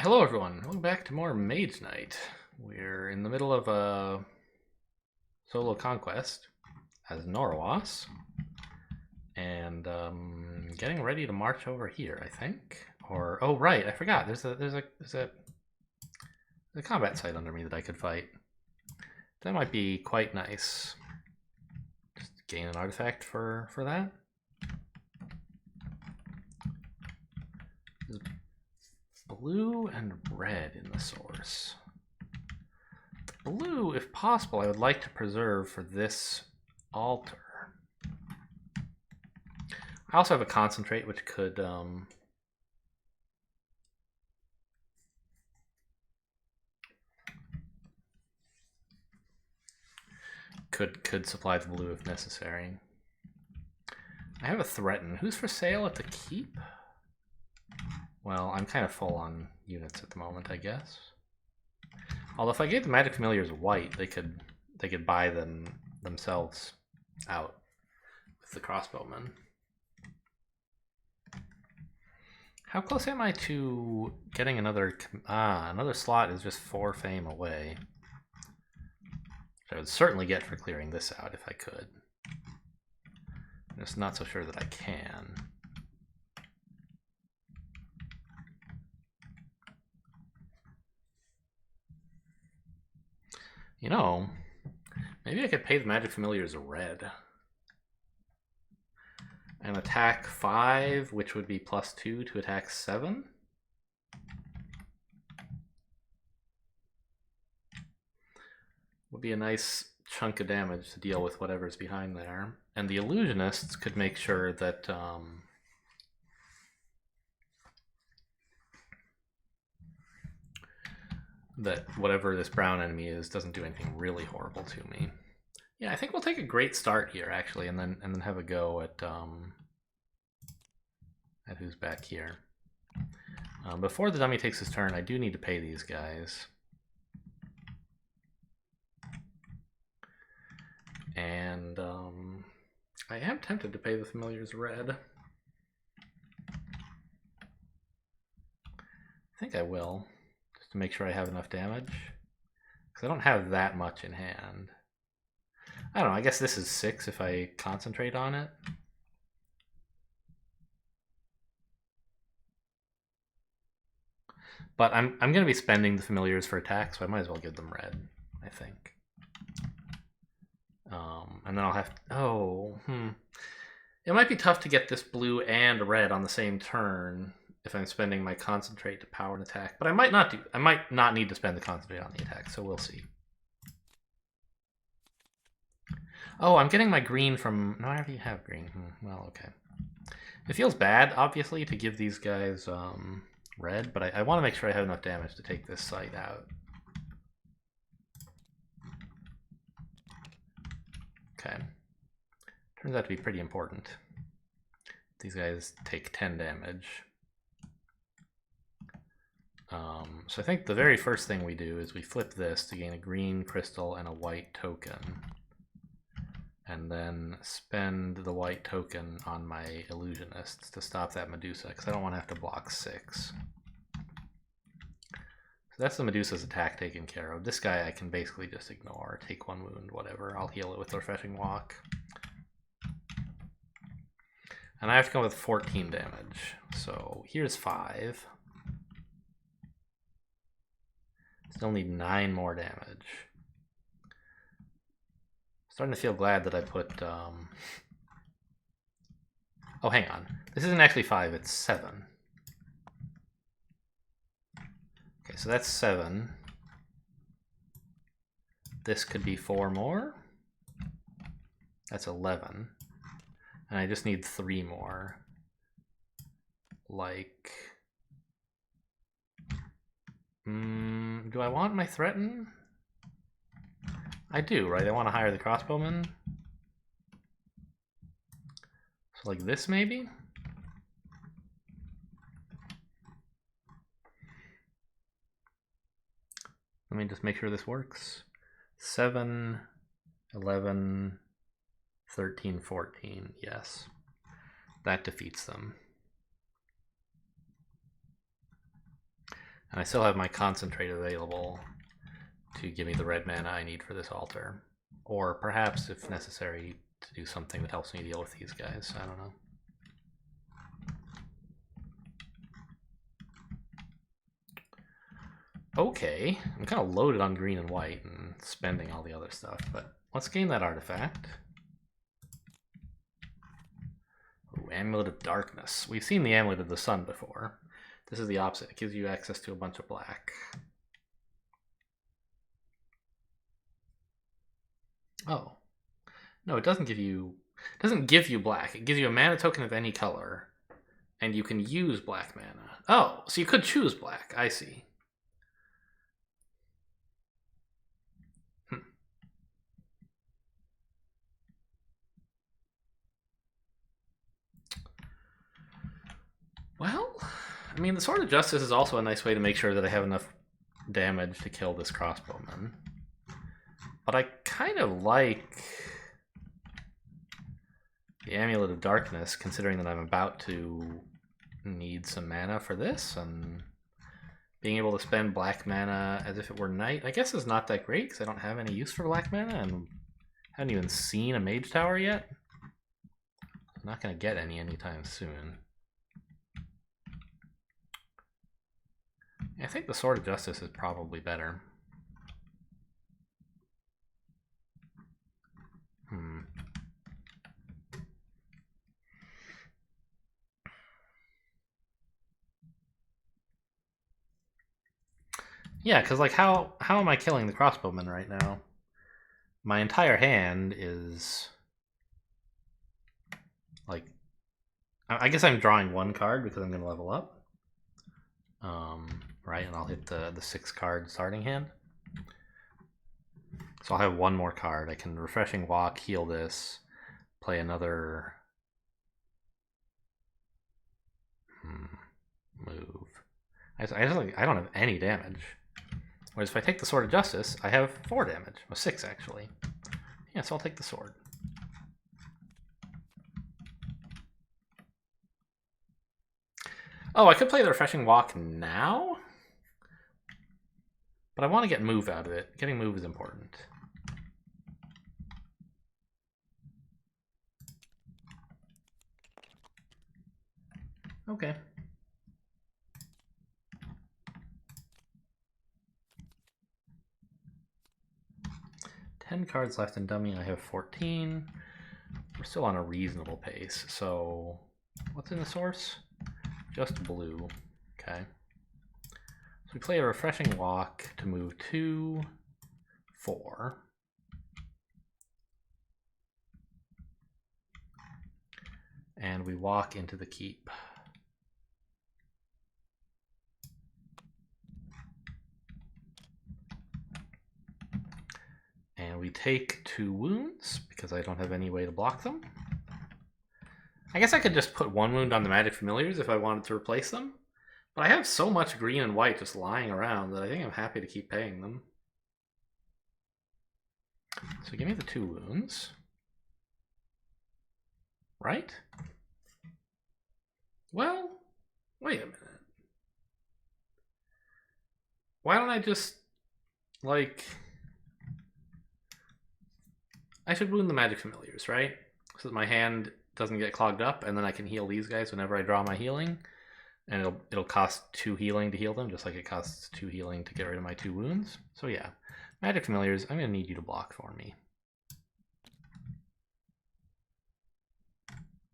Hello everyone, welcome back to more Mage Night. We're in the middle of a solo conquest as Norwas, and getting ready to march over here, I think. Or oh right, I forgot. There's a combat site under me that I could fight. That might be quite nice. Just gain an artifact for that. Blue and red in the source. Blue, if possible, I would like to preserve for this altar. I also have a concentrate, which could supply the blue if necessary. I have a threaten. Who's for sale at the keep? Well, I'm kind of full on units at the moment, I guess. Although if I gave the Magic Familiars white, they could buy them themselves out with the crossbowmen. How close am I to getting another? Another slot is just 4 fame away. Which I would certainly get for clearing this out if I could. I'm just not so sure that I can. You know, maybe I could pay the Magic Familiars red. And attack 5, which would be +2 to attack 7. Would be a nice chunk of damage to deal with whatever's behind there. And the illusionists could make sure that that whatever this brown enemy is doesn't do anything really horrible to me. Yeah, I think we'll take a great start here actually, and then have a go at who's back here. Before the dummy takes his turn, I do need to pay these guys. And I am tempted to pay the familiars red. I think I will, just to make sure I have enough damage. Because I don't have that much in hand. I don't know, I guess this is 6 if I concentrate on it. But I'm going to be spending the familiars for attack, so I might as well give them red, I think. And then I'll have to, It might be tough to get this blue and red on the same turn if I'm spending my concentrate to power an attack. But I might not need to spend the concentrate on the attack, so we'll see. Oh, I'm getting my green from... No, I already have green. Well, okay. It feels bad, obviously, to give these guys red, but I want to make sure I have enough damage to take this site out. Okay. Turns out to be pretty important. These guys take 10 damage. So I think the very first thing we do is we flip this to gain a green crystal and a white token. And then spend the white token on my illusionists to stop that Medusa, because I don't want to have to block 6. So that's the Medusa's attack taken care of. This guy I can basically just ignore, take 1 wound, whatever. I'll heal it with the Refreshing Walk. And I have to come with 14 damage. So here's 5. Still need 9 more damage. Starting to feel glad that I put... Oh, hang on. This isn't actually 5, it's 7. Okay, so that's 7. This could be 4 more. That's 11. And I just need 3 more. Like... do I want my threaten? I do, right? I want to hire the crossbowman. So like this, maybe? Let me just make sure this works. 7, 11, 13, 14. Yes. That defeats them. And I still have my concentrate available to give me the red mana I need for this altar. Or perhaps, if necessary, to do something that helps me deal with these guys. I don't know. Okay, I'm kind of loaded on green and white and spending all the other stuff, but let's gain that artifact. Ooh, Amulet of Darkness. We've seen the Amulet of the Sun before. This is the opposite. It gives you access to a bunch of black. Oh. No, it doesn't give you black. It gives you a mana token of any color, and you can use black mana. Oh, so you could choose black. I see. Well, I mean, the Sword of Justice is also a nice way to make sure that I have enough damage to kill this crossbowman. But I kind of like the Amulet of Darkness, considering that I'm about to need some mana for this, and being able to spend black mana as if it were night, I guess is not that great, because I don't have any use for black mana, and haven't even seen a Mage Tower yet. I'm not going to get any anytime soon. I think the Sword of Justice is probably better. Yeah, because like how am I killing the crossbowman right now? My entire hand is like, I guess I'm drawing one card because I'm going to level up. Right, and I'll hit the 6-card starting hand. So I'll have one more card. I can Refreshing Walk, heal this, play another move. I don't have any damage. Whereas if I take the Sword of Justice, I have 4 damage. Well, 6 actually. Yeah, so I'll take the sword. Oh, I could play the Refreshing Walk now? But I want to get move out of it. Getting move is important. Okay. Ten cards left in dummy. I have 14. We're still on a reasonable pace. So, what's in the source? Just blue. Okay. So we play a Refreshing Walk to move 2, 4. And we walk into the keep. And we take 2 wounds because I don't have any way to block them. I guess I could just put 1 wound on the Magic Familiars if I wanted to replace them. But I have so much green and white just lying around that I think I'm happy to keep paying them. So give me the 2 wounds. Right? Well, wait a minute. Why don't I just, like... I should wound the Magic Familiars, right? So that my hand doesn't get clogged up, and then I can heal these guys whenever I draw my healing. And it'll cost 2 healing to heal them, just like it costs 2 healing to get rid of my 2 wounds. So yeah, Magic Familiars, I'm going to need you to block for me.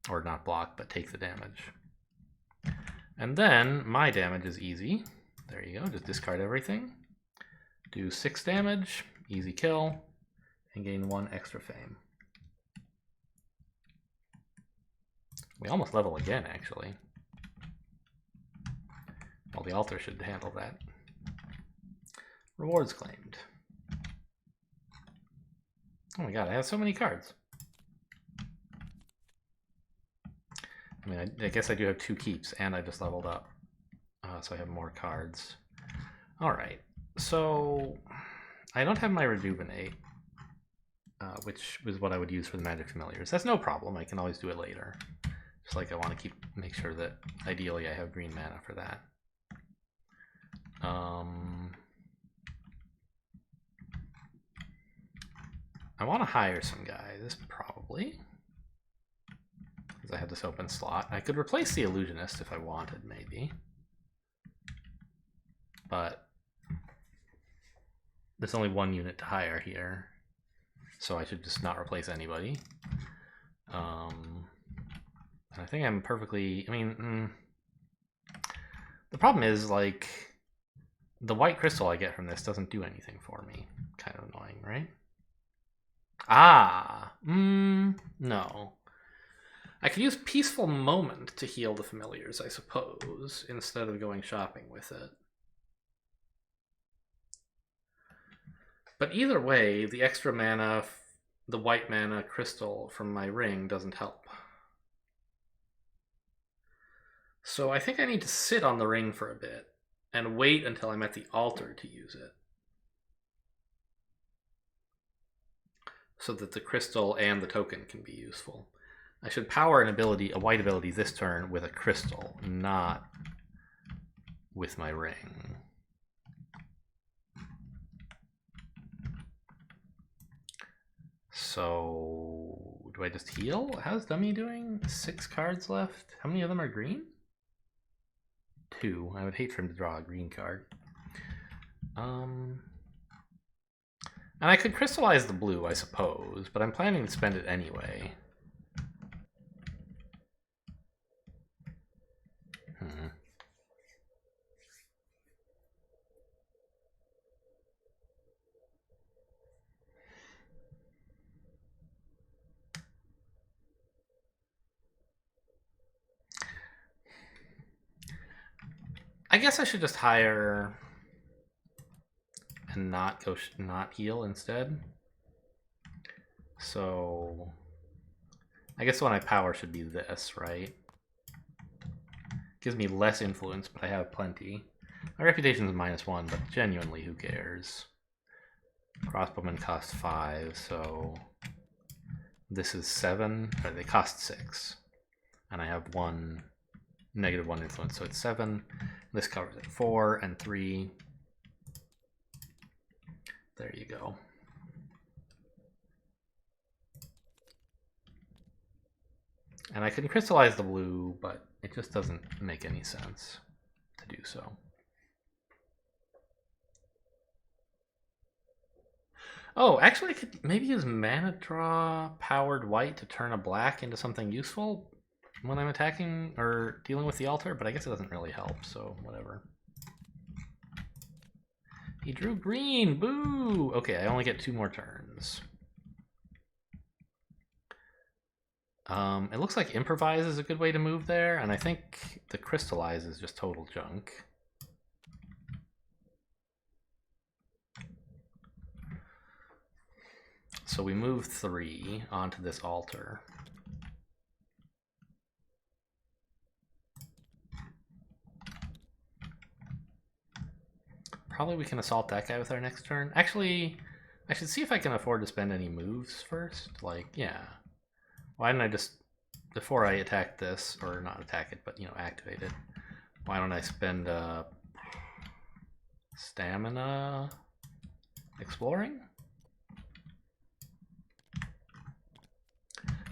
Or not block, but take the damage. And then my damage is easy. There you go, just discard everything. Do 6 damage, easy kill, and gain 1 extra fame. We almost level again, actually. Well, the altar should handle that. Rewards claimed. Oh my god, I have so many cards. I mean, I guess I do have 2 keeps, and I just leveled up. So I have more cards. Alright, so I don't have my Rejuvenate, which was what I would use for the Magic Familiars. That's no problem, I can always do it later. Just like I want to make sure that ideally I have green mana for that. I want to hire some guys, probably. Because I have this open slot. I could replace the illusionist if I wanted, maybe. But there's only one unit to hire here. So I should just not replace anybody. I think I'm perfectly... I mean... the problem is, like... the white crystal I get from this doesn't do anything for me. Kind of annoying, right? Ah! No. I could use Peaceful Moment to heal the familiars, I suppose, instead of going shopping with it. But either way, the extra mana, the white mana crystal from my ring doesn't help. So I think I need to sit on the ring for a bit and wait until I'm at the altar to use it. So that the crystal and the token can be useful. I should power an ability, a white ability this turn with a crystal, not with my ring. So, do I just heal? How's Dummy doing? 6 cards left. How many of them are green? 2. I would hate for him to draw a green card. And I could crystallize the blue, I suppose, but I'm planning to spend it anyway. I guess I should just hire and not heal instead. So I guess when I power should be this, right? Gives me less influence, but I have plenty. My reputation is -1, but genuinely, who cares? Crossbowmen cost 5, so this is 7, or they cost 6. And I have -1 influence, so it's 7. This covers it, 4 and 3. There you go. And I can crystallize the blue, but it just doesn't make any sense to do so. Oh, actually I could maybe use mana draw powered white to turn a black into something useful when I'm attacking or dealing with the altar, but I guess it doesn't really help, so whatever. He drew green, boo! Okay, I only get 2 more turns. It looks like Improvise is a good way to move there, and I think the Crystallize is just total junk. So we move 3 onto this altar. Probably we can assault that guy with our next turn. Actually, I should see if I can afford to spend any moves first. Like, yeah. Why don't I just, before I attack this, or not attack it, but, you know, activate it, why don't I spend stamina exploring?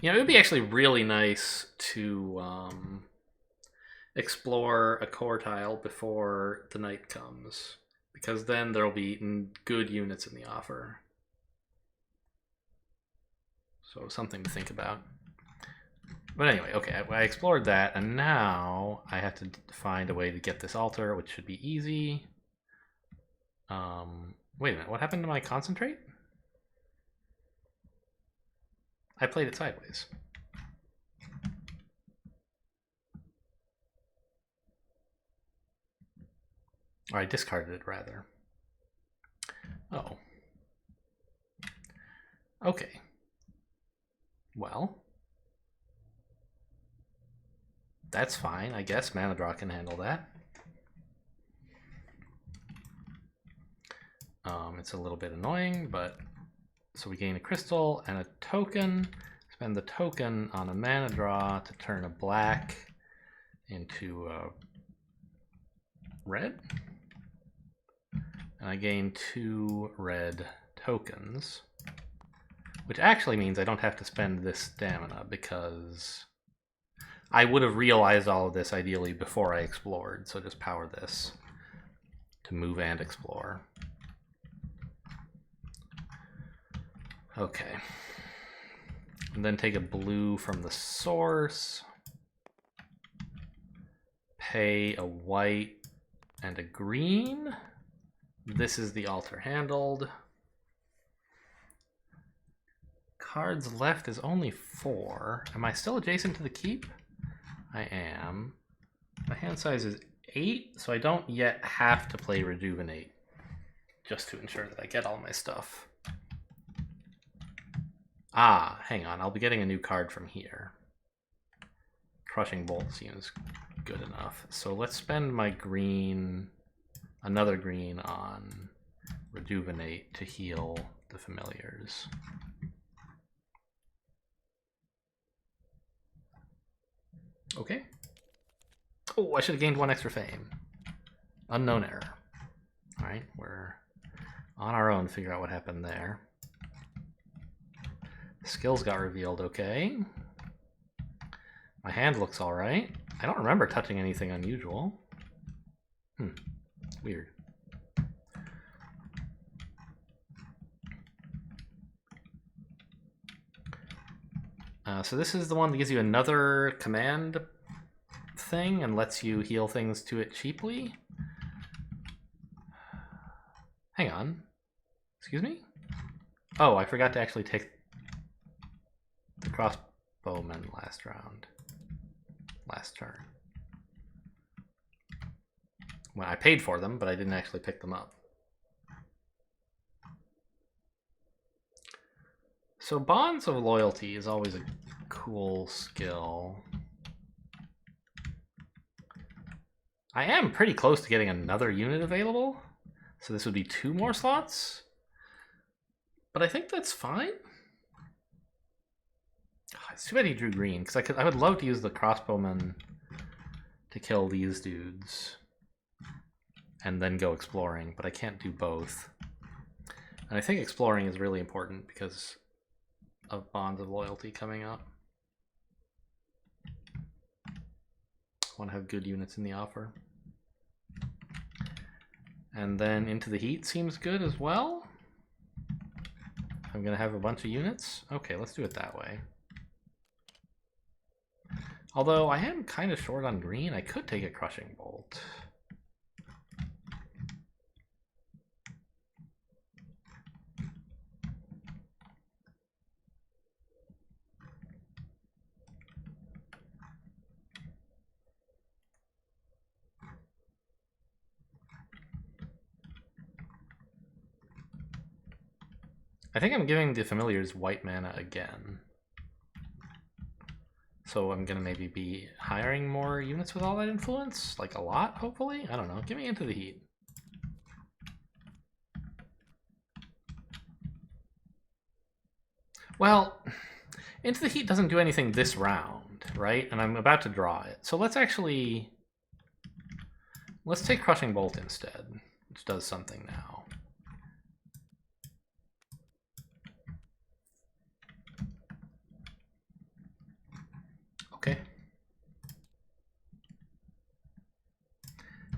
You know, it would be actually really nice to explore a core tile before the night comes, because then there'll be good units in the offer. So something to think about. But anyway, okay, I explored that, and now I have to find a way to get this altar, which should be easy. Wait a minute, what happened to my concentrate? I played it sideways. Or I discarded it, rather. Oh. Okay. Well. That's fine, I guess. Mana Draw can handle that. It's a little bit annoying, but... So we gain a crystal and a token. Spend the token on a Mana Draw to turn a black into a red. And I gain 2 red tokens. Which actually means I don't have to spend this stamina, because I would have realized all of this ideally before I explored, so just power this to move and explore. Okay. And then take a blue from the source. Pay a white and a green. This is the altar handled. Cards left is only 4. Am I still adjacent to the keep? I am. My hand size is 8, so I don't yet have to play Rejuvenate, just to ensure that I get all my stuff. Ah, hang on, I'll be getting a new card from here. Crushing Bolt seems good enough. So let's spend my green, another green on Rejuvenate to heal the familiars. Okay. Oh, I should have gained 1 extra fame. Unknown error. Alright, we're on our own to figure out what happened there. Skills got revealed, okay. My hand looks alright. I don't remember touching anything unusual. Weird. So this is the one that gives you another command thing and lets you heal things to it cheaply. Hang on. Excuse me? Oh, I forgot to actually take the crossbowmen last round. Last turn. Well, I paid for them, but I didn't actually pick them up. So Bonds of Loyalty is always a cool skill. I am pretty close to getting another unit available, so this would be 2 more slots. But I think that's fine. It's too bad he drew green, because I would love to use the crossbowmen to kill these dudes and then go exploring, but I can't do both. And I think exploring is really important because of Bonds of Loyalty coming up. I want to have good units in the offer. And then Into the Heat seems good as well. I'm going to have a bunch of units. Okay, let's do it that way. Although I am kind of short on green, I could take a Crushing Bolt. I think I'm giving the familiars white mana again. So I'm gonna maybe be hiring more units with all that influence, like a lot, hopefully? I don't know, give me Into the Heat. Well, Into the Heat doesn't do anything this round, right? And I'm about to draw it. So let's take Crushing Bolt instead, which does something now. Okay.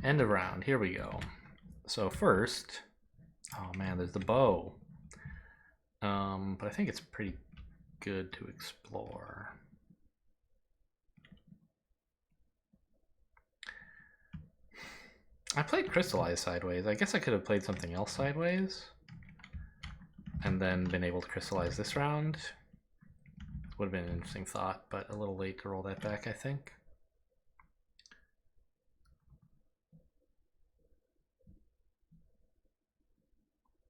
End of round, here we go. So first, oh man, there's the bow. But I think it's pretty good to explore. I played Crystallize sideways. I guess I could have played something else sideways and then been able to crystallize this round. Would have been an interesting thought, but a little late to roll that back, I think.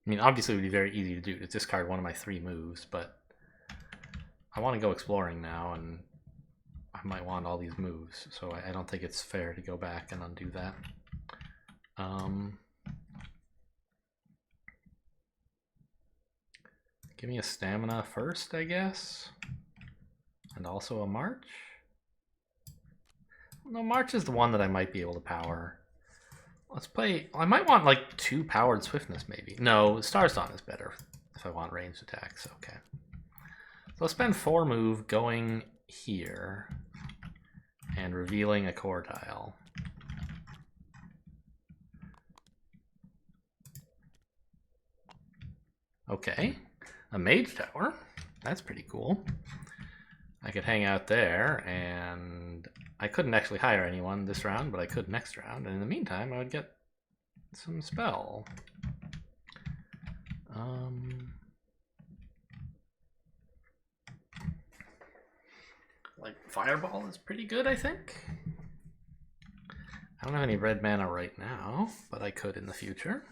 I mean, obviously it would be very easy to do to discard one of my 3 moves, but I want to go exploring now, and I might want all these moves, so I don't think it's fair to go back and undo that. Give me a stamina first, I guess, and also a march. No, march is the one that I might be able to power. Let's play. I might want like 2 powered swiftness, maybe. No, Star's Dawn is better if I want ranged attacks. Okay. I'll spend 4 move going here and revealing a core tile. Okay, a mage tower. That's pretty cool. I could hang out there, and I couldn't actually hire anyone this round, but I could next round. And in the meantime, I would get some spell. Like Fireball is pretty good, I think. I don't have any red mana right now, but I could in the future.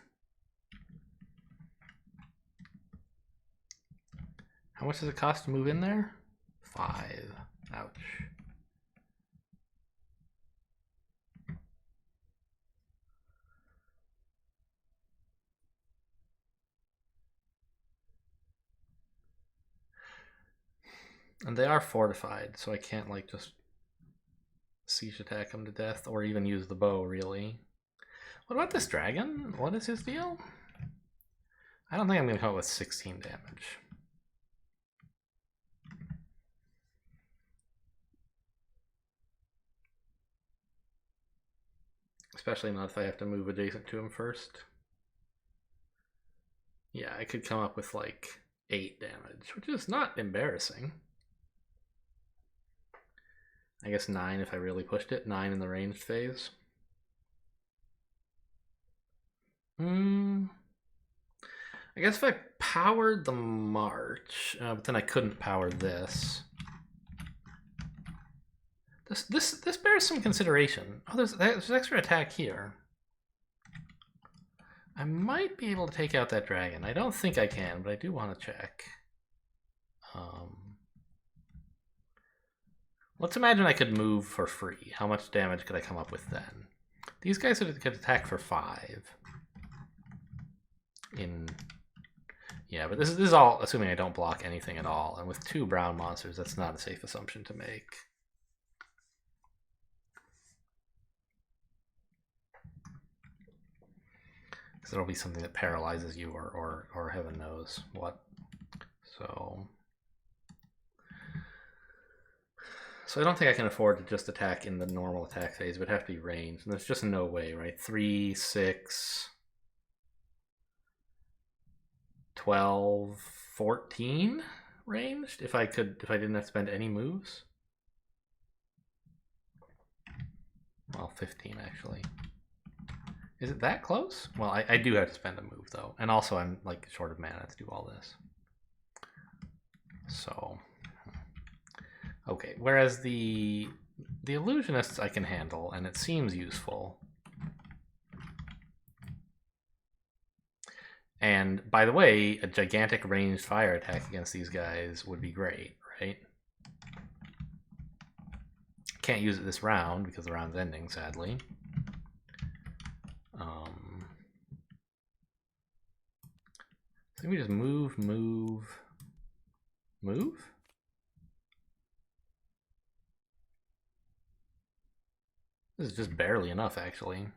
How much does it cost to move in there? 5. Ouch. And they are fortified, so I can't like just siege attack them to death or even use the bow, really. What about this dragon? What is his deal? I don't think I'm going to come up with 16 damage. Especially not if I have to move adjacent to him first. Yeah, I could come up with like 8 damage, which is not embarrassing. I guess 9 if I really pushed it. 9 in the ranged phase. I guess if I powered the march, but then I couldn't power this. This bears some consideration. Oh, there's extra attack here. I might be able to take out that dragon. I don't think I can, but I do want to check. Let's imagine I could move for free. How much damage could I come up with then? These guys could attack for 5. Yeah, but this is all assuming I don't block anything at all. And with 2 brown monsters, that's not a safe assumption to make. Because there'll be something that paralyzes you or heaven knows what. So I don't think I can afford to just attack in the normal attack phase. It would have to be ranged. And there's just no way, right? 3, 6, 12, 14 ranged if I didn't have to spend any moves. Well, 15 actually. Is it that close? Well, I do have to spend a move though. And also I'm like short of mana to do all this. So okay, whereas the illusionists I can handle, and it seems useful. And by the way, a gigantic ranged fire attack against these guys would be great, right? Can't use it this round because the round's ending, sadly. So we just move. This is just barely enough, actually.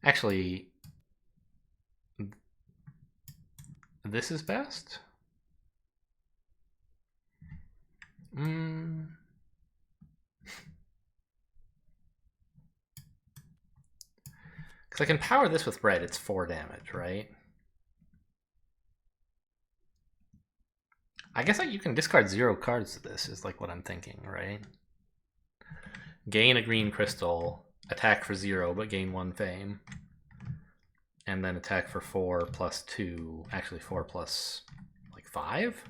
Actually, this is best? Because I can power this with red, it's 4 damage, right? I guess you can discard 0 cards to this, is like what I'm thinking, right? Gain a green crystal, attack for 0, but gain 1 fame. And then attack for 4 plus 2, actually 4 plus like 5?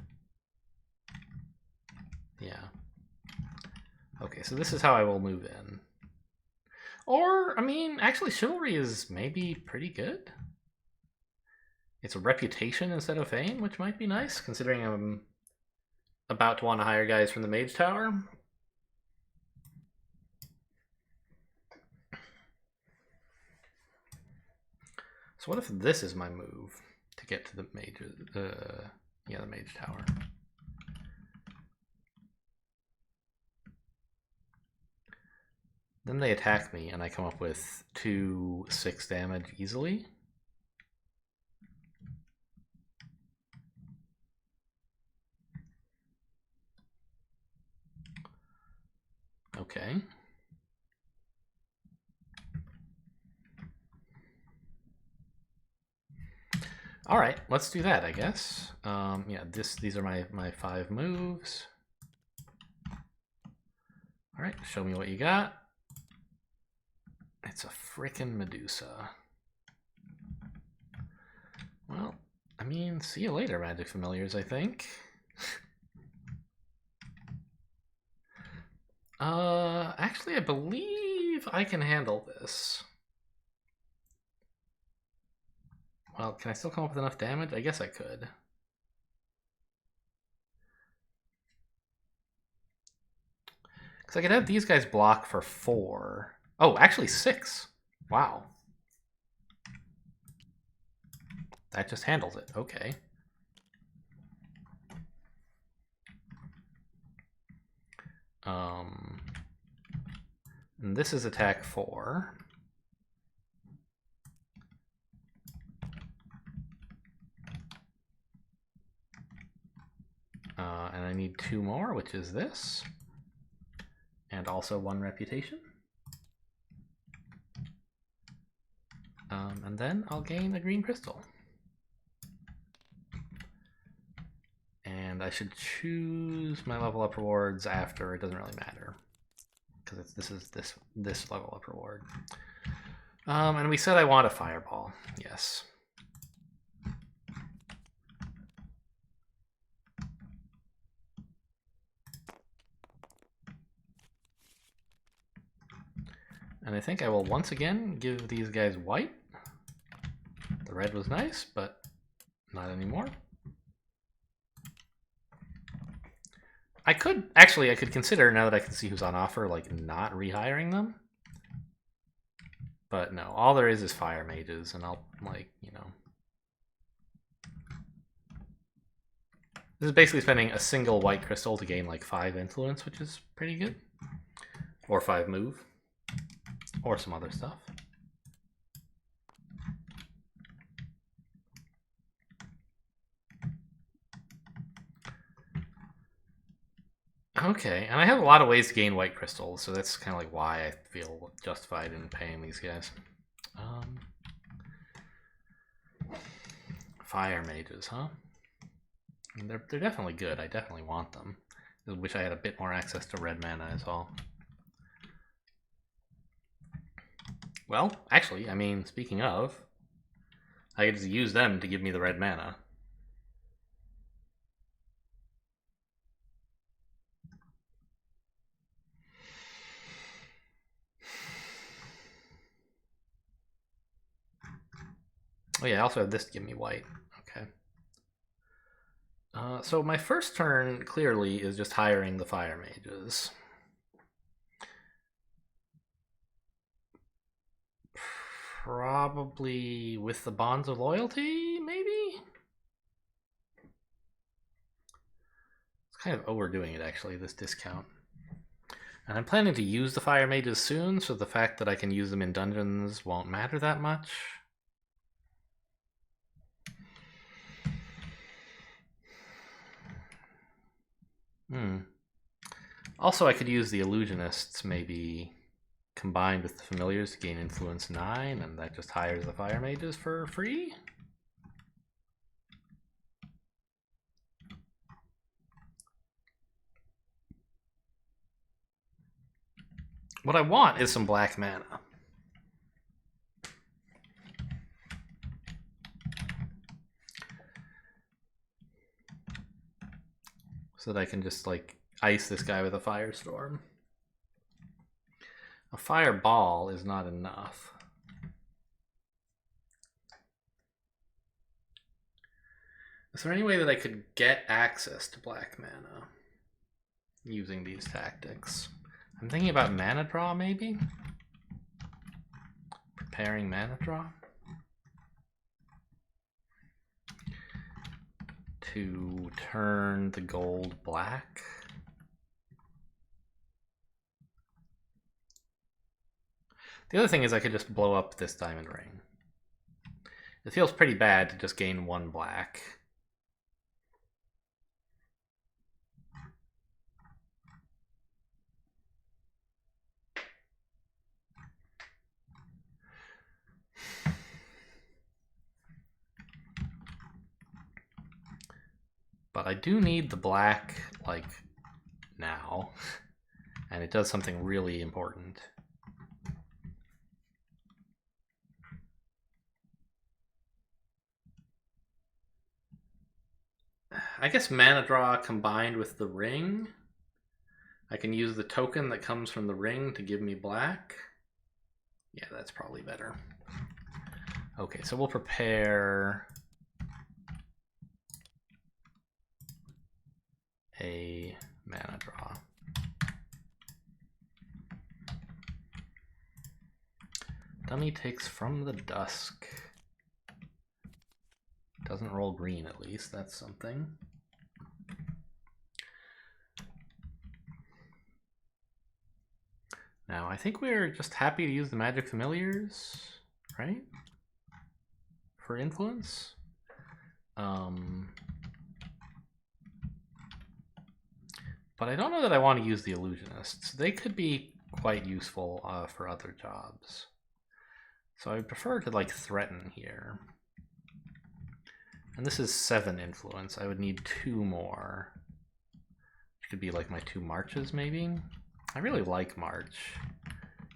Yeah. Okay, so this is how I will move in. Or, I mean, actually Chivalry is maybe pretty good. It's a reputation instead of fame, which might be nice, considering I'm about to want to hire guys from the Mage Tower. So what if this is my move to get to the Mage, the Mage Tower? Then they attack me, and I come up with 2 6 damage easily. Okay. All right, let's do that, I guess. Yeah, these are my 5 moves. All right, show me what you got. It's a frickin' Medusa. Well, I mean, see you later, Magic Familiars, I think. Actually, I believe I can handle this. Well, can I still come up with enough damage? I guess I could. Because I could have these guys block for 4. Oh, actually 6. Wow. That just handles it. Okay. And this is attack 4. And I need 2 more, which is this. And also 1 reputation. And then I'll gain a green crystal. And I should choose my level up rewards after. It doesn't really matter, because this is this level up reward. And we said I want a fireball. Yes. And I think I will once again give these guys white. The red was nice, but not anymore. I could consider, now that I can see who's on offer, like not rehiring them. But no, all there is fire mages, and I'll, like, you know. This is basically spending a single white crystal to gain like 5 influence, which is pretty good. Or 5 move. Or some other stuff. Okay, and I have a lot of ways to gain white crystals, so that's kind of like why I feel justified in paying these guys. Fire mages, huh? They're definitely good. I definitely want them. I wish I had a bit more access to red mana as well. Well, actually, I mean, speaking of, I could just use them to give me the red mana. Oh yeah, I also have this to give me white. Okay. So my first turn, clearly, is just hiring the fire mages. Probably with the bonds of loyalty, maybe? It's kind of overdoing it, actually, this discount. And I'm planning to use the fire mages soon, so the fact that I can use them in dungeons won't matter that much. Also, I could use the illusionists, maybe combined with the familiars to gain influence 9, and that just hires the fire mages for free. What I want is some black mana. So that I can just, like, ice this guy with a firestorm. A fireball is not enough. Is there any way that I could get access to black mana using these tactics? I'm thinking about mana draw, maybe? Preparing mana draw? To turn the gold black. The other thing is I could just blow up this diamond ring. It feels pretty bad to just gain 1 black. But I do need the black, like, now. And it does something really important. I guess mana draw combined with the ring. I can use the token that comes from the ring to give me black. Yeah, that's probably better. Okay, so we'll prepare a mana draw. Dummy takes from the dusk. Doesn't roll green, at least. That's something. Now, I think we're just happy to use the Magic Familiars, right? For influence. But I don't know that I want to use the Illusionists. They could be quite useful for other jobs. So I prefer to, like, threaten here. And this is 7 influence. I would need 2 more. Which could be like my 2 marches, maybe? I really like March.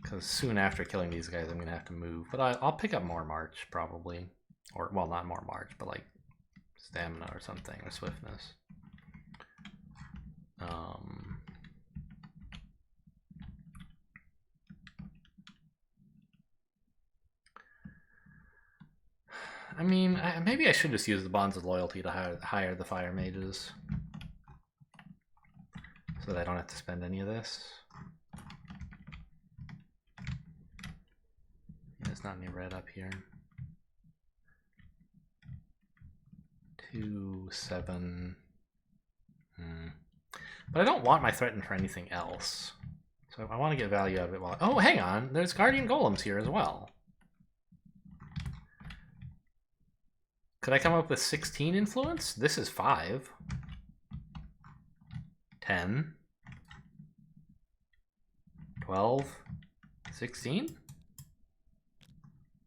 Because soon after killing these guys, I'm going to have to move. But I'll pick up more March, probably. Or, well, not more March, but like stamina or something, or swiftness. I mean, maybe I should just use the Bonds of Loyalty to hire the Fire Mages. So that I don't have to spend any of this. There's not any red up here. 2, 7. But I don't want my threaten for anything else. So I want to get value out of it while... Oh, hang on! There's Guardian Golems here as well. Could I come up with 16 influence? This is 5. 10. 12. 16?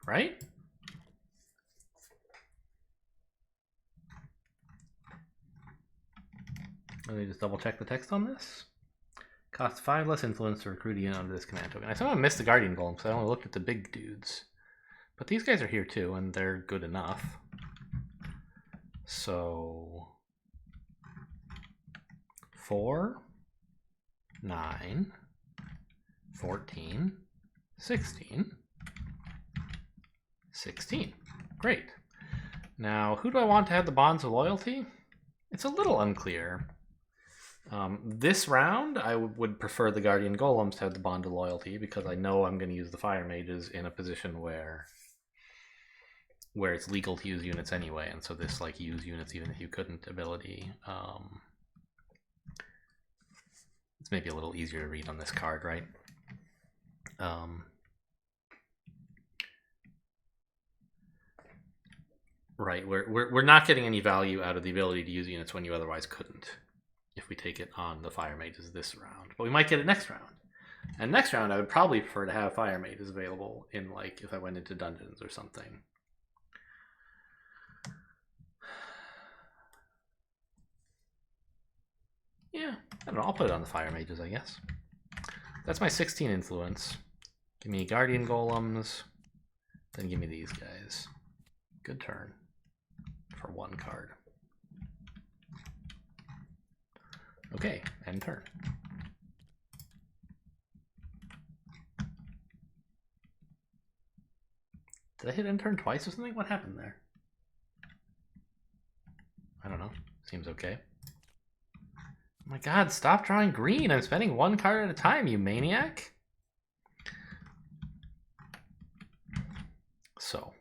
Right? Let me just double check the text on this. Costs 5 less influence to recruit a unit under this command token. I somehow missed the Guardian Golem because I only looked at the big dudes. But these guys are here too, and they're good enough. So 4, 9, 14, 16, 16. Great. Now, who do I want to have the Bonds of Loyalty? It's a little unclear. This round, I would prefer the Guardian Golems to have the Bond of Loyalty because I know I'm going to use the Fire Mages in a position where it's legal to use units anyway, and so this, like, use units even if you couldn't ability. It's maybe a little easier to read on this card, right? Right, we're not getting any value out of the ability to use units when you otherwise couldn't, if we take it on the Fire Mages this round. But we might get it next round. And next round, I would probably prefer to have Fire Mages available in, like, if I went into dungeons or something. Yeah, I don't know, I'll put it on the Fire Mages, I guess. That's my 16 influence. Give me Guardian Golems, then give me these guys. Good turn for 1 card. Okay, end turn. Did I hit end turn twice or something? What happened there? I don't know. Seems okay. Oh my god, stop drawing green! I'm spending 1 card at a time, you maniac! So.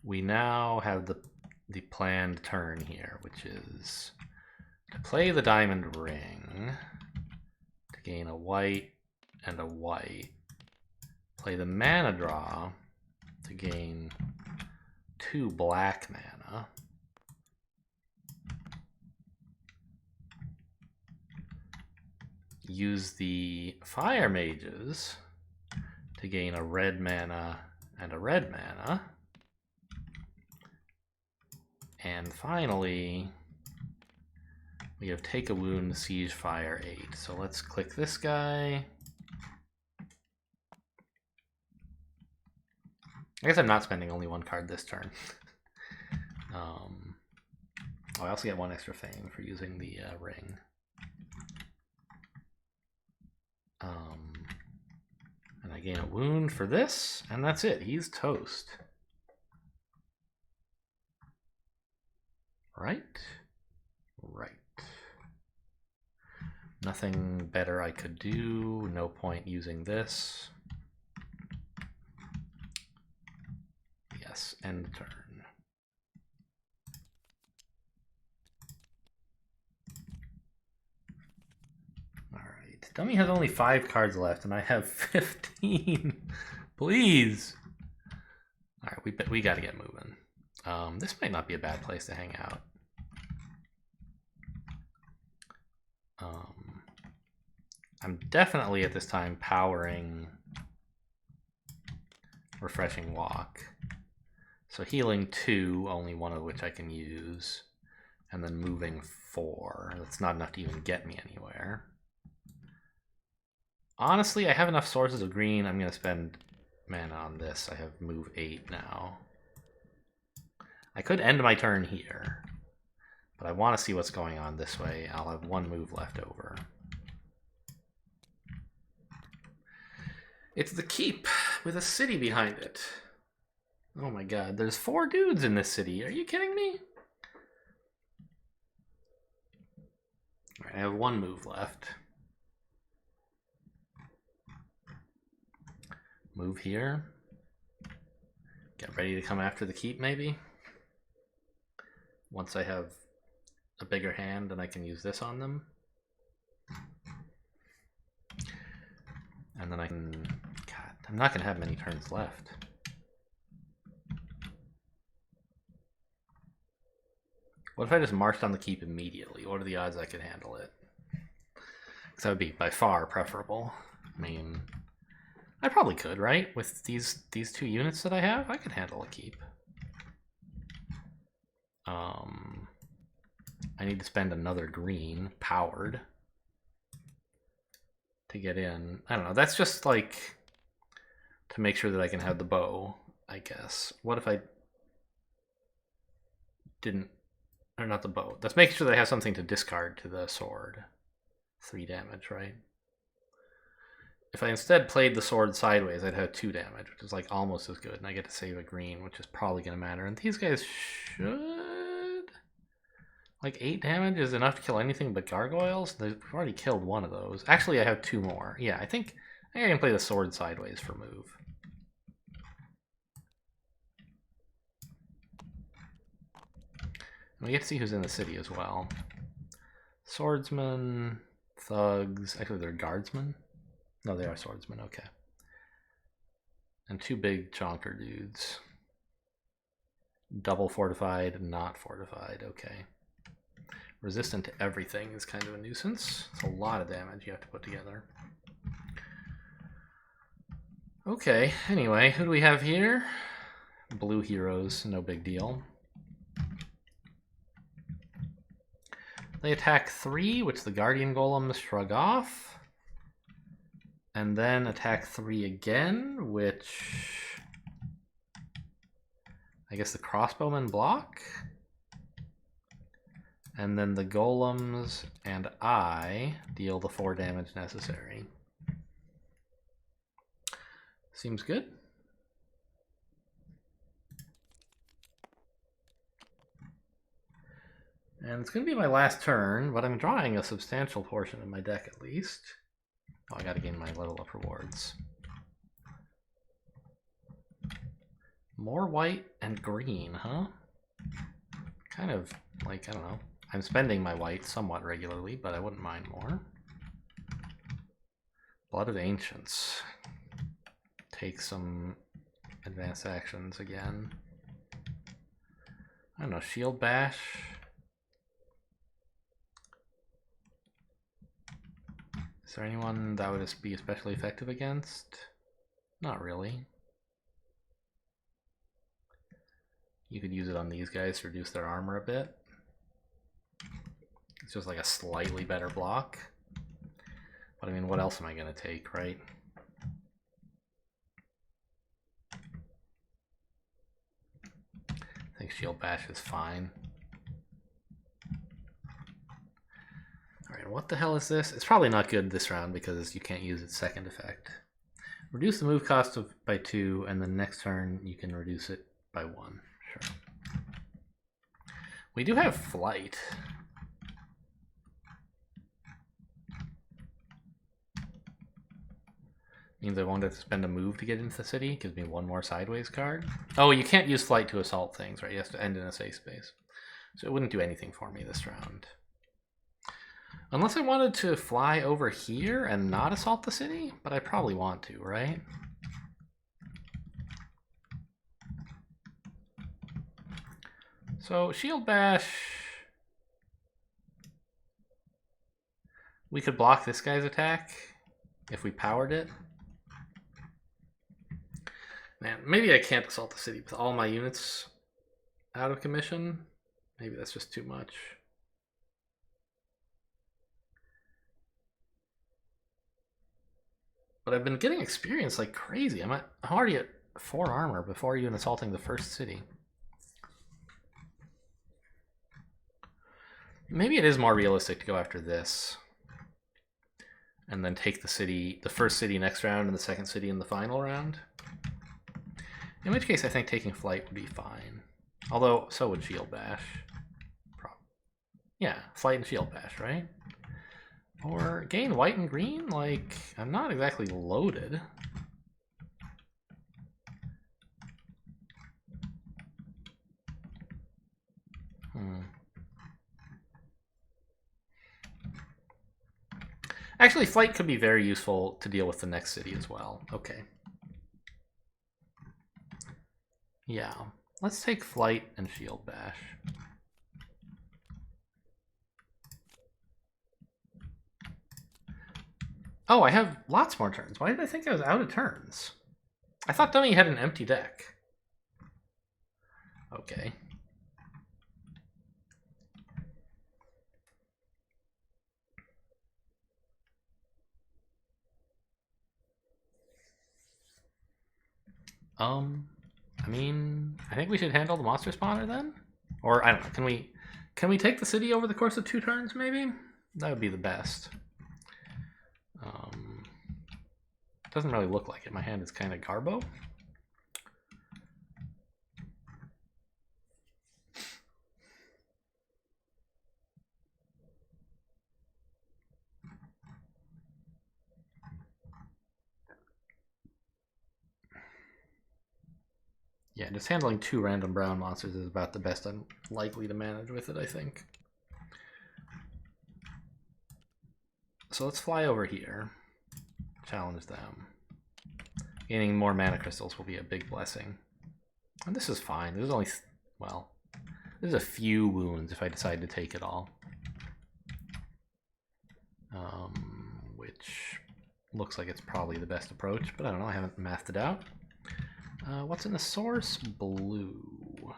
We now have the planned turn here, which is to play the diamond ring to gain a white and a white. Play the mana draw to gain 2 black mana. Use the Fire Mages to gain a red mana and a red mana. And finally, we have Take a Wound, Siege Fire 8. So let's click this guy. I guess I'm not spending only one card this turn. I also get one extra fame for using the ring. And I gain a wound for this, and that's it. He's toast. Right? Right. Nothing better I could do. No point using this. Yes, end turn. Alright. Dummy has only 5 cards left, and I have 15. Please. Alright, we gotta get moving. This might not be a bad place to hang out. I'm definitely at this time powering Refreshing Walk. So healing 2, only one of which I can use, and then moving 4. That's not enough to even get me anywhere. Honestly, I have enough sources of green. I'm going to spend mana on this. I have move 8 now. I could end my turn here, but I want to see what's going on this way. I'll have 1 move left over. It's the keep with a city behind it. Oh my god, there's 4 dudes in this city. Are you kidding me? All right, I have 1 move left. Move here. Get ready to come after the keep, maybe? Once I have a bigger hand and I can use this on them. And then I can... God, I'm not going to have many turns left. What if I just marched on the keep immediately? What are the odds I could handle it? Because that would be by far preferable. I mean, I probably could, right? With these 2 units that I have, I could handle a keep. I need to spend another green, powered, to get in. I don't know, that's just like to make sure that I can have the bow, I guess. What if I didn't, or not the bow. That's making sure that I have something to discard to the sword. 3 damage, right? If I instead played the sword sideways, I'd have 2 damage, which is like almost as good, and I get to save a green, which is probably going to matter. And these guys should... Like 8 damage is enough to kill anything but gargoyles? They've already killed 1 of those. Actually, I have 2 more. Yeah, I think I can play the sword sideways for move. And we get to see who's in the city as well. Swordsmen, thugs. Actually, they're guardsmen. No, they are swordsmen. Okay. And 2 big chonker dudes. Double fortified, not fortified. Okay. Resistant to everything is kind of a nuisance. It's a lot of damage you have to put together. Okay, anyway, who do we have here? Blue heroes, no big deal. They attack 3, which the Guardian Golems shrug off. And then attack 3 again, which... I guess the crossbowmen block? And then the golems and I deal the 4 damage necessary. Seems good. And it's going to be my last turn, but I'm drawing a substantial portion of my deck at least. Oh, I got to gain my level up rewards. More white and green, huh? Kind of like, I don't know. I'm spending my white somewhat regularly, but I wouldn't mind more. Blood of Ancients. Take some advanced actions again. I don't know, Shield Bash. Is there anyone that would be especially effective against? Not really. You could use it on these guys to reduce their armor a bit. It's just like a slightly better block. But I mean, what else am I going to take, right? I think Shield Bash is fine. Alright, what the hell is this? It's probably not good this round because you can't use its second effect. Reduce the move cost by 2, and the next turn you can reduce it by 1. Sure. We do have Flight. Means I won't have to spend a move to get into the city. Gives me 1 more sideways card. Oh, you can't use Flight to assault things, right? You have to end in a safe space. So it wouldn't do anything for me this round. Unless I wanted to fly over here and not assault the city, but I probably want to, right? So Shield Bash. We could block this guy's attack if we powered it. Man, maybe I can't assault the city with all my units out of commission. Maybe that's just too much. But I've been getting experience like crazy. I'm already at 4 armor before even assaulting the first city. Maybe it is more realistic to go after this. And then take the city, the first city next round and the second city in the final round. In which case I think taking Flight would be fine. Although, so would Shield Bash. Yeah, Flight and Shield Bash, right? Or gain white and green? Like, I'm not exactly loaded. Actually, Flight could be very useful to deal with the next city as well. Okay. Yeah, let's take Flight and Shield Bash. Oh, I have lots more turns. Why did I think I was out of turns? I thought Dummy had an empty deck. Okay. I mean, I think we should handle the monster spawner then? Or, I don't know, can we take the city over the course of 2 turns, maybe? That would be the best. Doesn't really look like it. My hand is kind of garbo. Yeah, just handling 2 random brown monsters is about the best I'm likely to manage with it, I think. So let's fly over here. Challenge them. Gaining more mana crystals will be a big blessing. And this is fine. There's only, well, there's a few wounds if I decide to take it all. Which looks like it's probably the best approach, but I don't know, I haven't mathed it out. What's in the source? Blue.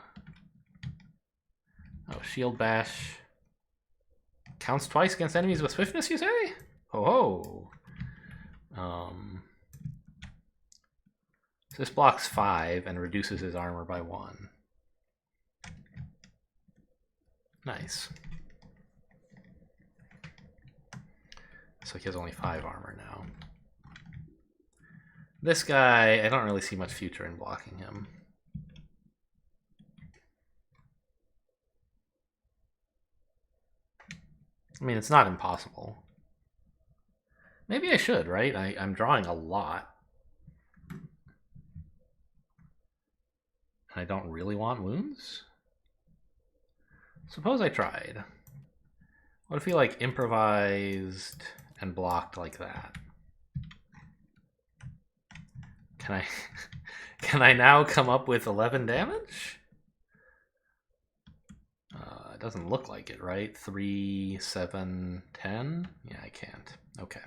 Oh, Shield Bash. Counts twice against enemies with swiftness, you say? Oh, so this blocks 5 and reduces his armor by 1. Nice. So he has only 5 armor now. This guy, I don't really see much future in blocking him. I mean, it's not impossible. Maybe I should, right? I'm drawing a lot. And I don't really want wounds? Suppose I tried. What if he, like, improvised and blocked like that? Can I now come up with 11 damage? It doesn't look like it, right? 3, 7, 10? Yeah, I can't. Okay.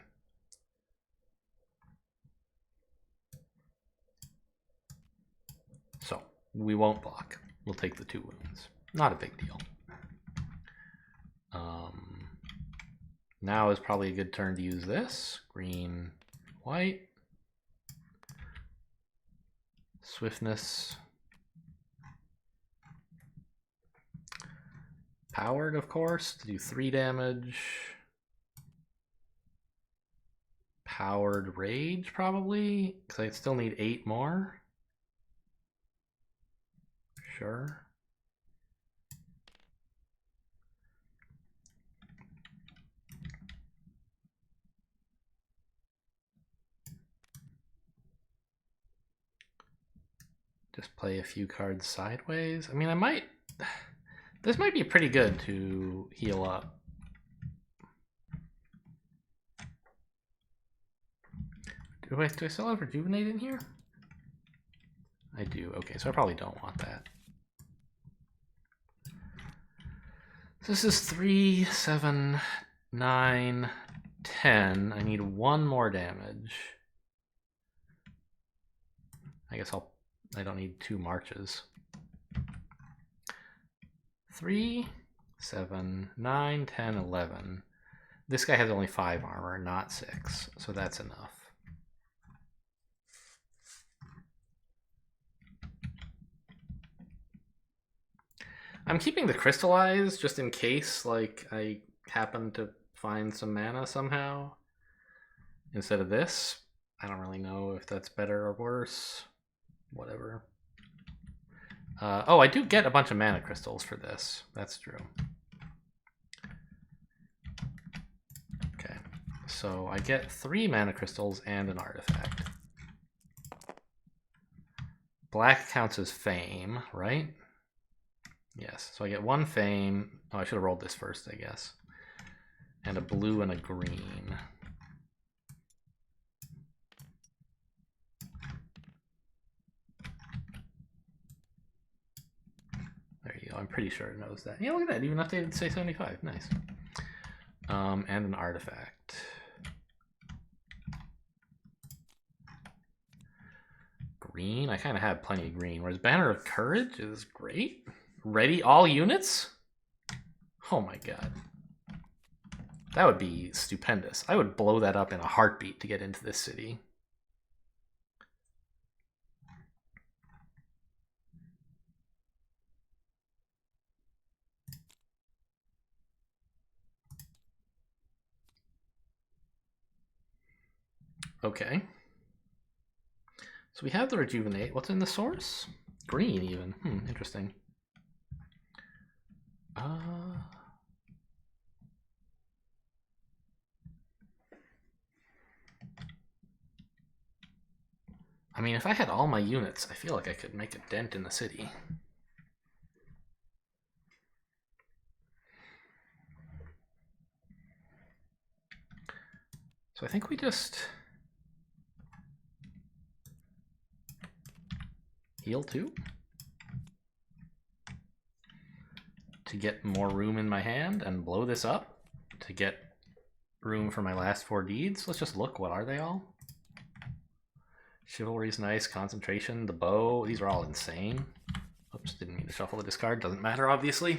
So, we won't block. we'll take the 2 wounds. Not a big deal. Now is probably a good turn to use this. Green, white. Swiftness. Powered, of course, to do 3 damage. Powered Rage, probably, because I still need 8 more. Sure. Just play a few cards sideways. I mean, I might... This might be pretty good to heal up. Do I still have Rejuvenate in here? I do. Okay, so I probably don't want that. So this is 3, 7, 9, 10. I need 1 more damage. I guess I don't need 2 marches. 3, 7, 9, 10, 11. This guy has only 5 armor, not 6, so that's enough. I'm keeping the Crystallize just in case, like, I happen to find some mana somehow instead of this. I don't really know if that's better or worse. Whatever. Oh, I do get a bunch of mana crystals for this. That's true. Okay, so I get 3 mana crystals and an artifact. Black counts as fame, right? Yes, so I get 1 fame. Oh, I should have rolled this first, I guess. And a blue and a green. There you go. I'm pretty sure it knows that. Yeah, look at that. Even updated to say 75. Nice. And an artifact. Green. I kind of have plenty of green. Whereas Banner of Courage is great. Ready all units? Oh my god. That would be stupendous. I would blow that up in a heartbeat to get into this city. Okay. So we have the Rejuvenate. What's in the source? Green even. Interesting. I mean, if I had all my units, I feel like I could make a dent in the city. So I think we just heal 2 to get more room in my hand and blow this up to get room for my last 4 deeds. Let's just look. What are they all? Chivalry's nice. Concentration, the bow. These are all insane. Oops, didn't mean to shuffle the discard. Doesn't matter, obviously.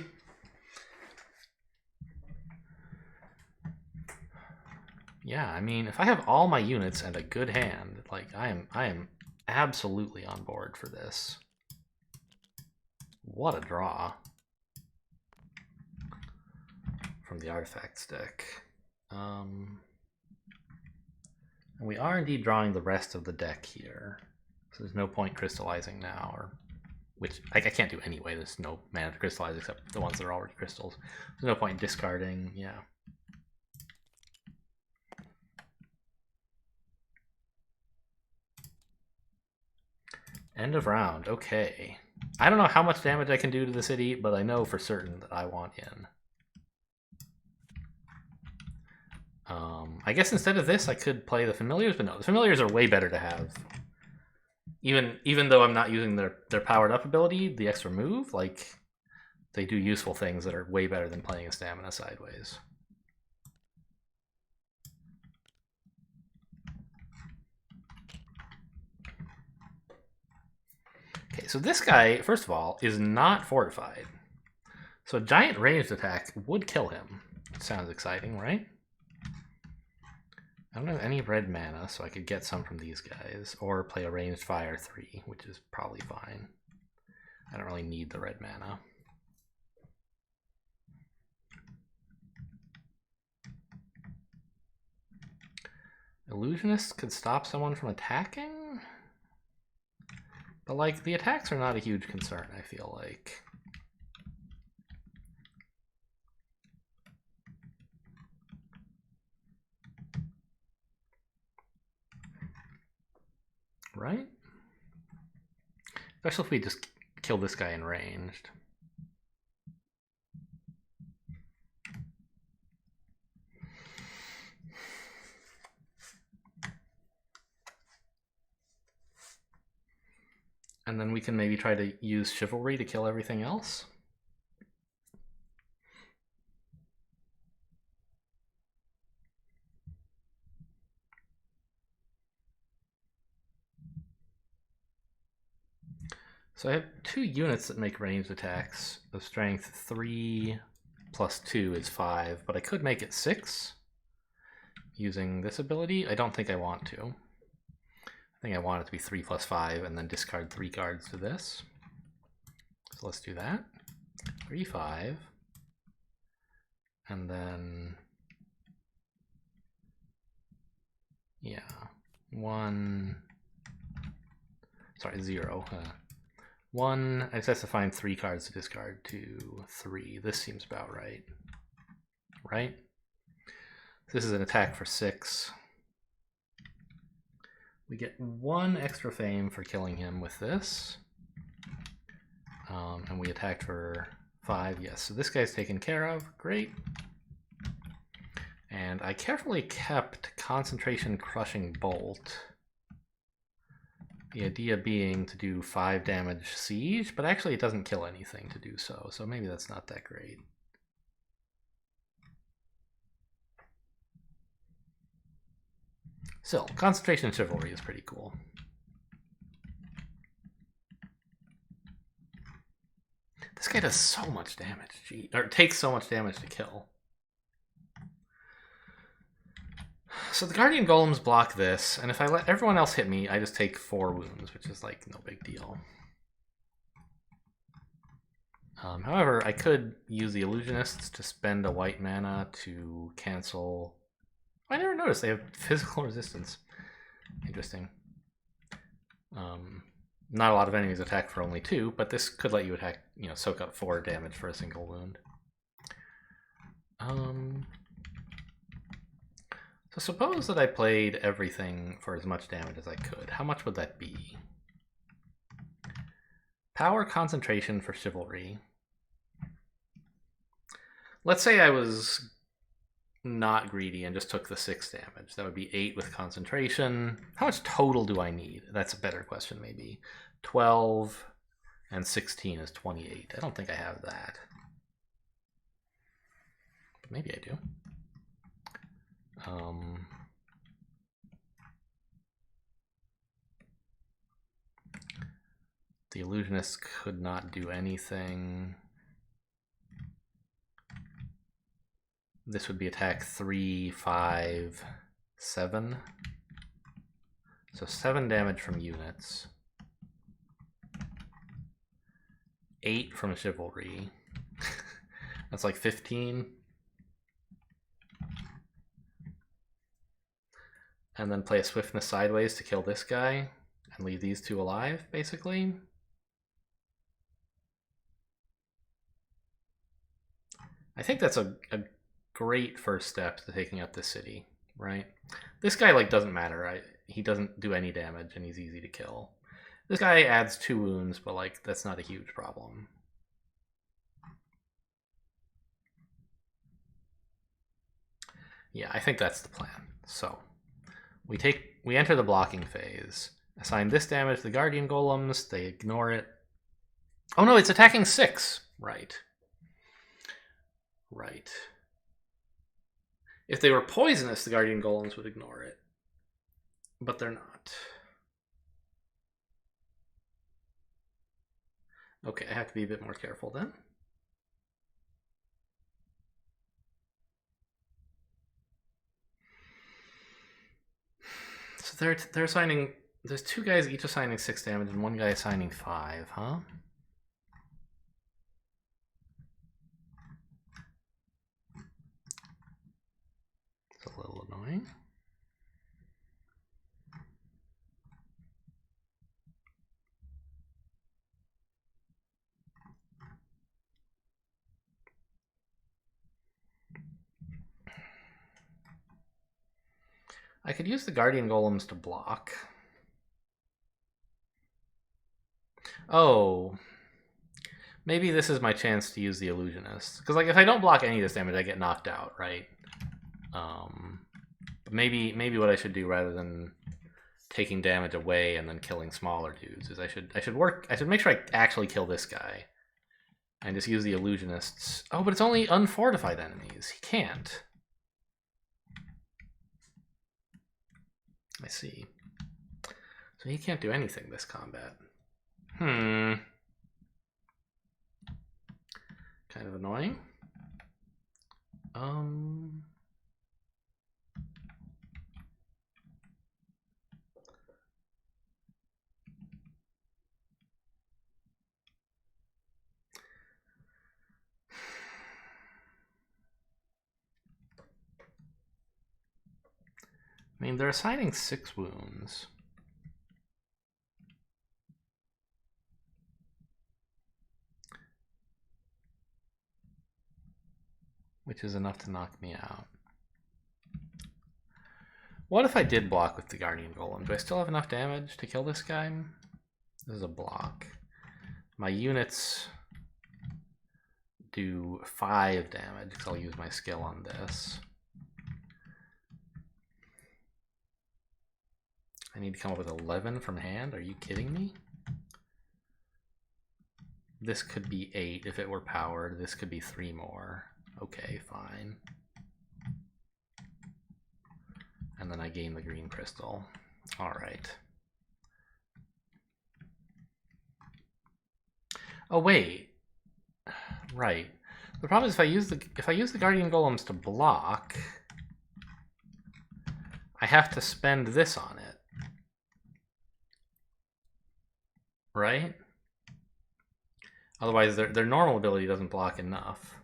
Yeah, I mean, if I have all my units and a good hand, like I am absolutely on board for this. What a draw from the artifacts deck. And we are indeed drawing the rest of the deck here. So there's no point crystallizing now, or which I can't do anyway. There's no mana to crystallize except the ones that are already crystals. There's no point in discarding, yeah. End of round, okay. I don't know how much damage I can do to the city, but I know for certain that I want in. I guess instead of this, I could play the Familiars, but no, the Familiars are way better to have. Even though I'm not using their powered up ability, the extra move, like, they do useful things that are way better than playing a stamina sideways. Okay, so this guy, first of all, is not fortified. So a giant ranged attack would kill him. Sounds exciting, right? I don't have any red mana, so I could get some from these guys, or play a ranged fire 3, which is probably fine. I don't really need the red mana. Illusionist could stop someone from attacking? But, like, the attacks are not a huge concern, I feel like. Right? Especially if we just kill this guy in ranged. And then we can maybe try to use Chivalry to kill everything else. So I have 2 units that make ranged attacks. The strength 3 plus 2 is 5, but I could make it 6 using this ability. I don't think I want to. I think I want it to be 3 plus 5 and then discard 3 cards to this. So let's do that. 3, 5. And then, yeah, 0. 1, I just have to find 3 cards to discard. 2, 3. This seems about right. Right? This is an attack for 6. We get 1 extra fame for killing him with this. And we attacked for 5. Yes, so this guy's taken care of. Great. And I carefully kept Concentration Crushing Bolt. The idea being to do 5 damage siege, but actually it doesn't kill anything to do so, so maybe that's not that great. Still, Concentration and Chivalry is pretty cool. This guy does so much damage, or takes so much damage to kill. So the Guardian Golems block this, and if I let everyone else hit me, I just take 4 wounds, which is like no big deal. However, I could use the Illusionists to spend a white mana to cancel... I never noticed they have physical resistance. Interesting. Not a lot of enemies attack for only 2, but this could let you attack, soak up 4 damage for a single wound. So suppose that I played everything for as much damage as I could. How much would that be? Power Concentration for Chivalry. Let's say I was not greedy and just took the 6 damage. That would be 8 with Concentration. How much total do I need? That's a better question, maybe. 12 and 16 is 28. I don't think I have that. But maybe I do. The Illusionist could not do anything. This would be attack 3, 5, 7. So 7 damage from units. 8 from Chivalry. That's like 15. And then play a Swiftness sideways to kill this guy and leave these 2 alive, basically. I think that's a great first step to taking out this city, right? This guy doesn't matter. He doesn't do any damage and he's easy to kill. This guy adds 2 wounds, but that's not a huge problem. Yeah, I think that's the plan. So we enter the blocking phase. Assign this damage to the Guardian Golems. They ignore it. Oh no, it's attacking 6. Right. Right. If they were poisonous, the Guardian Golems would ignore it. But they're not. Okay, I have to be a bit more careful then. So they're assigning. There's two guys each assigning 6 damage and one guy assigning 5, huh? It's a little annoying. I could use the Guardian Golems to block. Oh. Maybe this is my chance to use the Illusionist. Because like if I don't block any of this damage, I get knocked out, right? But maybe what I should do rather than taking damage away and then killing smaller dudes is I should make sure I actually kill this guy. And just use the Illusionists. Oh, but it's only unfortified enemies. He can't. I see. So he can't do anything this combat. Kind of annoying. I mean, they're assigning 6 wounds. Which is enough to knock me out. What if I did block with the Guardian Golem? Do I still have enough damage to kill this guy? This is a block. My units do 5 damage because I'll use my skill on this. I need to come up with 11 from hand. Are you kidding me? This could be 8 if it were powered. This could be 3 more. Okay, fine. And then I gain the green crystal. All right. Oh wait. Right. The problem is if I use the Guardian Golems to block, I have to spend this on it. Right? Otherwise their normal ability doesn't block enough.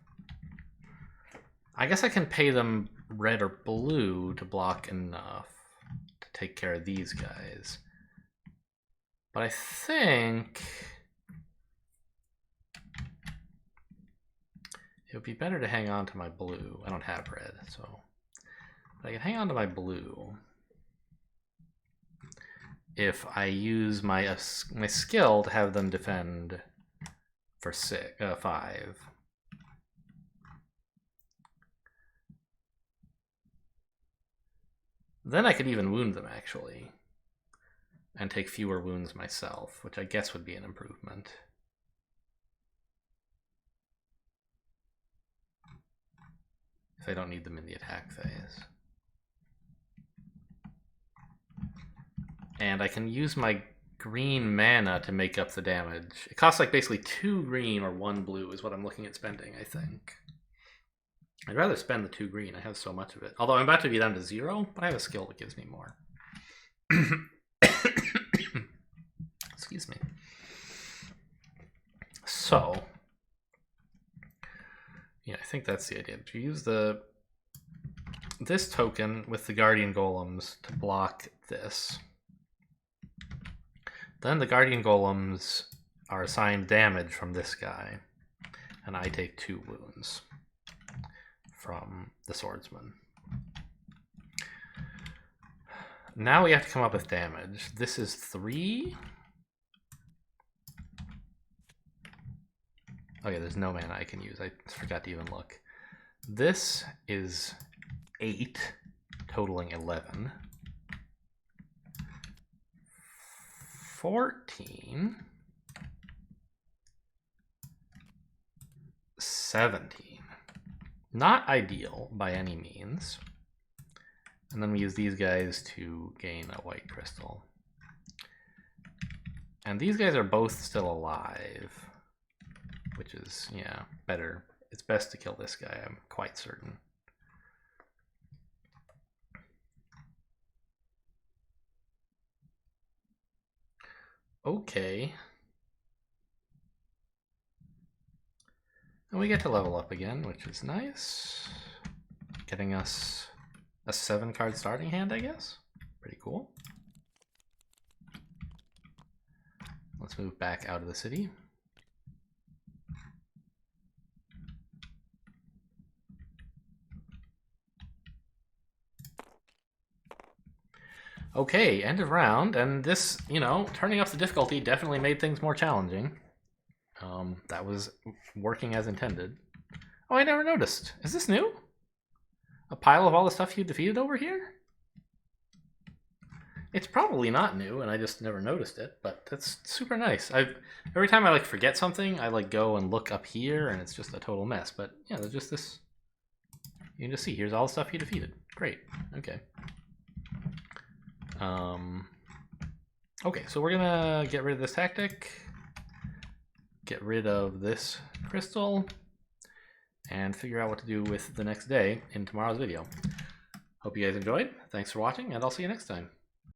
I guess I can pay them red or blue to block enough to take care of these guys. But I think it would be better to hang on to my blue. I don't have red, so but I can hang on to my blue if I use my skill to have them defend for 5. Then I could even wound them, actually, and take fewer wounds myself, which I guess would be an improvement. If I don't need them in the attack phase. And I can use my green mana to make up the damage. It costs like basically 2 green or 1 blue is what I'm looking at spending, I think. I'd rather spend the 2 green. I have so much of it. Although I'm about to be down to 0, but I have a skill that gives me more. Excuse me. So, yeah, I think that's the idea. To use this token with the Guardian Golems to block this. Then the Guardian Golems are assigned damage from this guy, and I take 2 wounds from the swordsman. Now we have to come up with damage. This is 3. Okay, there's no mana I can use. I forgot to even look. This is 8, totaling 11. 14. 17. Not ideal by any means. And then we use these guys to gain a white crystal. And these guys are both still alive. which is, yeah, better. It's best to kill this guy, I'm quite certain. Okay. And we get to level up again, which is nice. Getting us a 7-card starting hand, I guess. Pretty cool. Let's move back out of the city. Okay, end of round, and this, you know, turning up the difficulty definitely made things more challenging. That was working as intended. Oh, I never noticed. Is this new? A pile of all the stuff you defeated over here? It's probably not new, and I just never noticed it, but that's super nice. Every time I like forget something, I like go and look up here, and it's just a total mess. But yeah, there's just this. You can just see here's all the stuff you defeated. Great. Okay. Okay, so we're gonna get rid of this tactic, get rid of this crystal, and figure out what to do with the next day in tomorrow's video. Hope you guys enjoyed. Thanks for watching, and I'll see you next time.